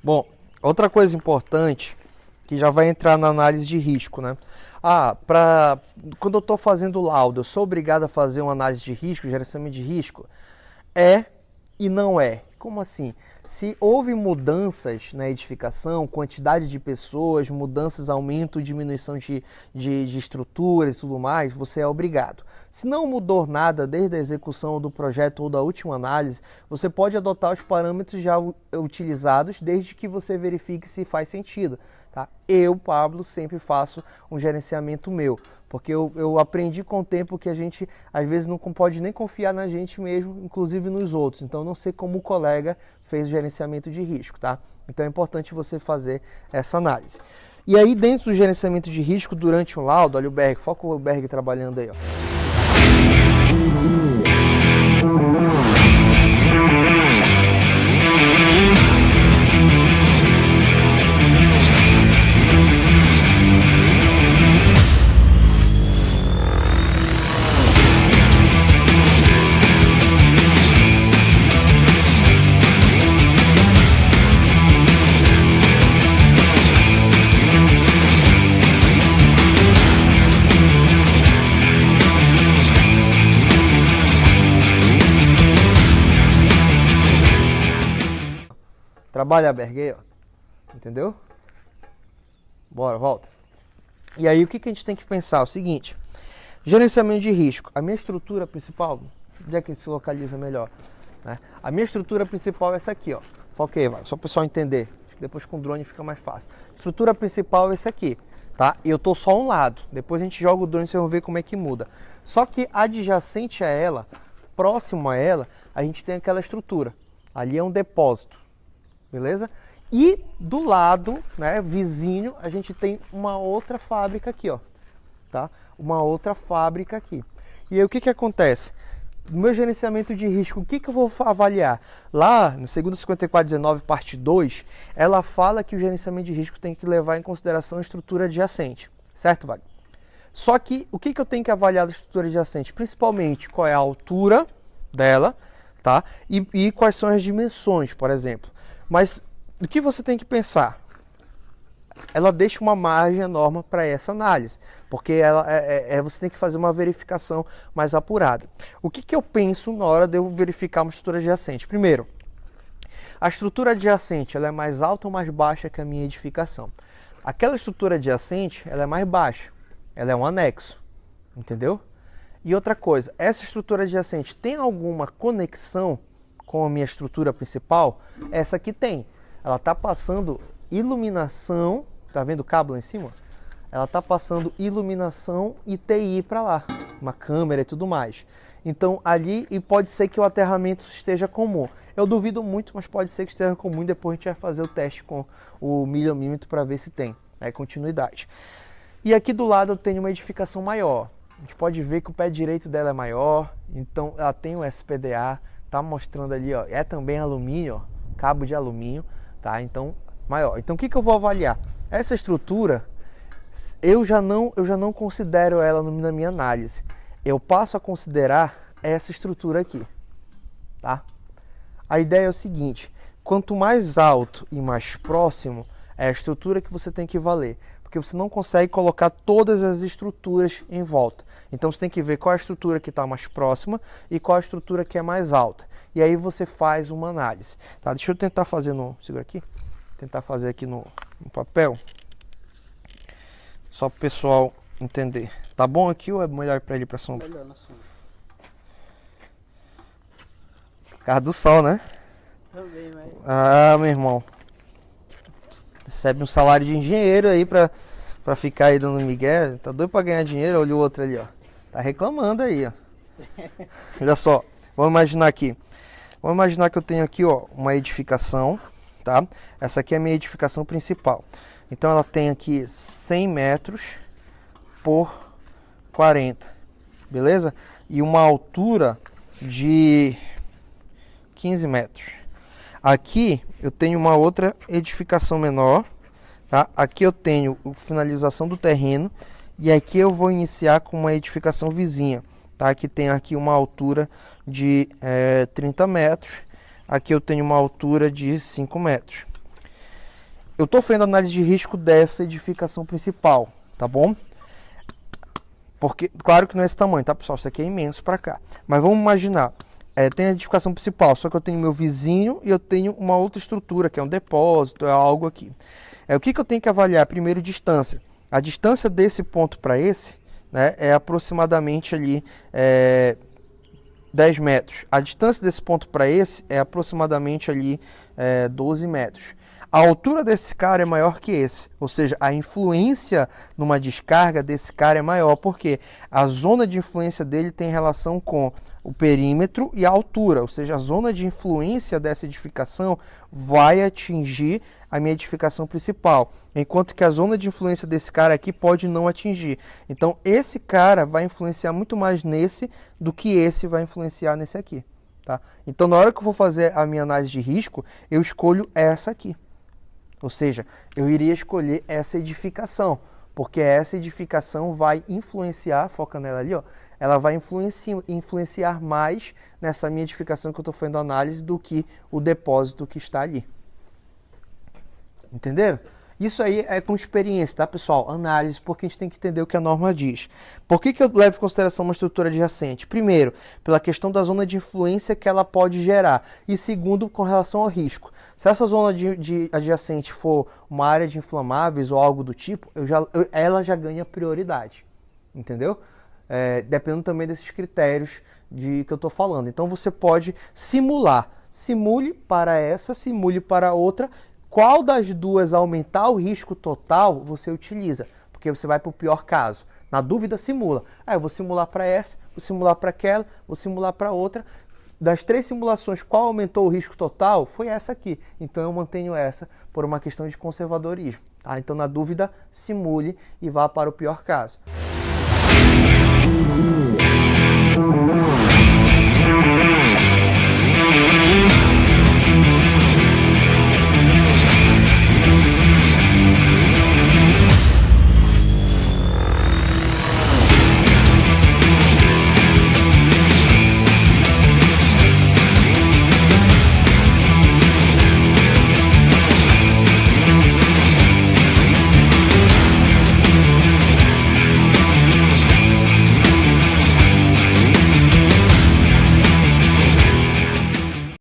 Bom, outra coisa importante, que já vai entrar na análise de risco, né? Quando eu estou fazendo laudo, eu sou obrigado a fazer uma análise de risco, gerenciamento de risco? É e não é. Como assim? Se houve mudanças na edificação, quantidade de pessoas, mudanças, aumento, diminuição de estruturas e tudo mais, você é obrigado. Se não mudou nada desde a execução do projeto ou da última análise, você pode adotar os parâmetros já utilizados desde que você verifique se faz sentido. Tá? Eu, Pablo, sempre faço um gerenciamento meu, porque eu aprendi com o tempo que a gente às vezes não pode nem confiar na gente mesmo, inclusive nos outros. Então não sei como o colega fez o gerenciamento de risco, tá? Então é importante você fazer essa análise. E aí dentro do gerenciamento de risco, durante o laudo, olha o Berg, foca o Berg trabalhando aí, ó. Trabalha a Berg, ó. Entendeu? Bora, volta. E aí o que a gente tem que pensar? O seguinte, gerenciamento de risco. A minha estrutura principal, onde é que se localiza melhor? Né? A minha estrutura principal é essa aqui, ó. Foquei, vai, só para o pessoal entender. Depois com o drone fica mais fácil. Estrutura principal é esse aqui, tá? E eu tô só um lado. Depois a gente joga o drone e vocês vão ver como é que muda. Só que adjacente a ela, próximo a ela, a gente tem aquela estrutura. Ali é um depósito. Beleza? E do lado, né, vizinho, a gente tem uma outra fábrica aqui, ó, tá? Uma outra fábrica aqui. E aí o que acontece? No meu gerenciamento de risco, o que eu vou avaliar? Lá, no segundo 5419, parte 2, ela fala que o gerenciamento de risco tem que levar em consideração a estrutura adjacente, certo, Wagner? Só que o que eu tenho que avaliar da estrutura adjacente? Principalmente qual é a altura dela, tá? E quais são as dimensões, por exemplo. Mas o que você tem que pensar? Ela deixa uma margem enorme para essa análise, porque você tem que fazer uma verificação mais apurada. O que eu penso na hora de eu verificar uma estrutura adjacente? Primeiro, a estrutura adjacente ela é mais alta ou mais baixa que a minha edificação? Aquela estrutura adjacente ela é mais baixa, ela é um anexo, entendeu? E outra coisa, essa estrutura adjacente tem alguma conexão com a minha estrutura principal? Essa aqui tem. Ela está passando iluminação, tá vendo o cabo lá em cima? Ela está passando iluminação e TI para lá, uma câmera e tudo mais. Então ali, e pode ser que o aterramento esteja comum. Eu duvido muito, mas pode ser que esteja comum. Depois a gente vai fazer o teste com o milímetro para ver se tem, né, continuidade. E aqui do lado eu tenho uma edificação maior. A gente pode ver que o pé direito dela é maior, então ela tem o SPDA. Tá mostrando ali, ó, é também alumínio, ó, cabo de alumínio, tá? Então, maior. Então, o que eu vou avaliar? Essa estrutura, eu já não considero ela na minha análise. Eu passo a considerar essa estrutura aqui, tá? A ideia é o seguinte, quanto mais alto e mais próximo é a estrutura que você tem que valer, porque você não consegue colocar todas as estruturas em volta. Então você tem que ver qual é a estrutura que está mais próxima e qual a estrutura que é mais alta. E aí você faz uma análise. Tá? Deixa eu tentar fazer segura aqui. Tentar fazer aqui no papel. Só para o pessoal entender. Tá bom aqui ou é melhor para ele para sombra? Melhor na sombra. Por causa do sol, né? Também, mas... Ah, meu irmão. Recebe um salário de engenheiro aí pra ficar aí dando migué. Tá doido pra ganhar dinheiro? Olha o outro ali, ó. Tá reclamando aí, ó. Olha só. Vamos imaginar aqui. Vamos imaginar que eu tenho aqui, ó, uma edificação, tá? Essa aqui é a minha edificação principal. Então ela tem aqui 100 metros por 40, beleza? E uma altura de 15 metros. Aqui eu tenho uma outra edificação menor, tá? Aqui eu tenho a finalização do terreno e aqui eu vou iniciar com uma edificação vizinha, tá? Que tem aqui uma altura de 30 metros, aqui eu tenho uma altura de 5 metros. eu estou fazendo análise de risco dessa edificação principal, tá bom? Porque, claro que não é esse tamanho, tá, pessoal? Isso aqui é imenso para cá. Mas vamos imaginar, tem a edificação principal, só que eu tenho meu vizinho e eu tenho uma outra estrutura, que é um depósito, é algo aqui. O que eu tenho que avaliar? Primeiro, distância. A distância desse ponto para esse, né, é aproximadamente ali 10 metros. A distância desse ponto para esse é aproximadamente ali 12 metros. A altura desse cara é maior que esse, ou seja, a influência numa descarga desse cara é maior, porque a zona de influência dele tem relação com o perímetro e a altura, ou seja, a zona de influência dessa edificação vai atingir a minha edificação principal, enquanto que a zona de influência desse cara aqui pode não atingir. Então, esse cara vai influenciar muito mais nesse do que esse vai influenciar nesse aqui. Tá? Então, na hora que eu vou fazer a minha análise de risco, eu escolho essa aqui. Ou seja, eu iria escolher essa edificação, porque essa edificação vai influenciar, foca nela ali, ó, ela vai influenciar mais nessa minha edificação que eu estou fazendo análise do que o depósito que está ali. Entenderam? Isso aí é com experiência, tá, pessoal? Análise, porque a gente tem que entender o que a norma diz. Por que eu levo em consideração uma estrutura adjacente? Primeiro, pela questão da zona de influência que ela pode gerar. E segundo, com relação ao risco. Se essa zona de adjacente for uma área de inflamáveis ou algo do tipo, ela já ganha prioridade. Entendeu? Dependendo também desses critérios que eu estou falando. Então você pode simular. Simule para essa, simule para outra. Qual das duas aumentar o risco total você utiliza? Porque você vai para o pior caso. Na dúvida, simula. Eu vou simular para essa, vou simular para aquela, vou simular para outra. Das 3 simulações, qual aumentou o risco total? Foi essa aqui. Então eu mantenho essa por uma questão de conservadorismo. Tá? Então, na dúvida, simule e vá para o pior caso.